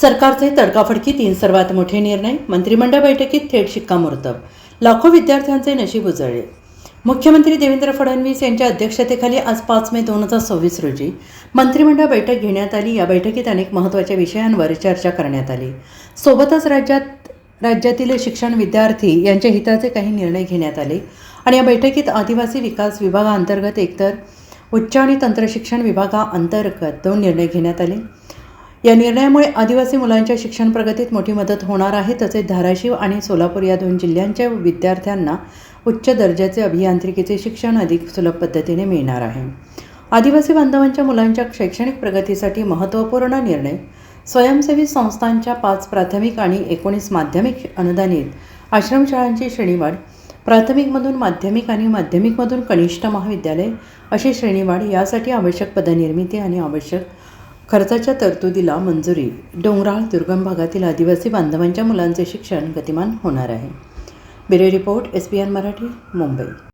सरकारचे तडकाफडकी 3 सर्वात मोठे निर्णय, मंत्रिमंडळ बैठकीत थेट शिक्कामोर्तब. लाखो विद्यार्थ्यांचे नशीब उजळले. मुख्यमंत्री देवेंद्र फडणवीस यांच्या अध्यक्षतेखाली आज 5 मे 2026 रोजी मंत्रिमंडळ बैठक घेण्यात आली. या बैठकीत अनेक महत्त्वाच्या विषयांवर चर्चा करण्यात आली. सोबतच राज्यातील शिक्षण विद्यार्थी यांच्या हिताचे काही निर्णय घेण्यात आले आणि या बैठकीत आदिवासी विकास विभागाअंतर्गत एकतर उच्च आणि तंत्रशिक्षण विभागाअंतर्गत 2 निर्णय घेण्यात आले. या निर्णयामुळे आदिवासी मुलांच्या शिक्षण प्रगतीत मोठी मदत होणार आहे. तसेच धाराशिव आणि सोलापूर या 2 जिल्ह्यांच्या विद्यार्थ्यांना उच्च दर्जाचे अभियांत्रिकीचे शिक्षण अधिक सुलभ पद्धतीने मिळणार आहे. आदिवासी बांधवांच्या मुलांच्या शैक्षणिक प्रगतीसाठी महत्त्वपूर्ण निर्णय. स्वयंसेवी संस्थांच्या 5 प्राथमिक आणि 19 माध्यमिक अनुदानित आश्रमशाळांची श्रेणीवाढ. प्राथमिकमधून माध्यमिक आणि माध्यमिकमधून कनिष्ठ महाविद्यालय अशी श्रेणीवाढ. यासाठी आवश्यक पदनिर्मिती आणि आवश्यक खर्चाच्या तरतुदीला मंजुरी. डोंगराळ दुर्गम भागातील आदिवासी बांधवांच्या मुलांचे शिक्षण गतिमान होणार आहे. Bureau report, SBN Marathi, Mumbai.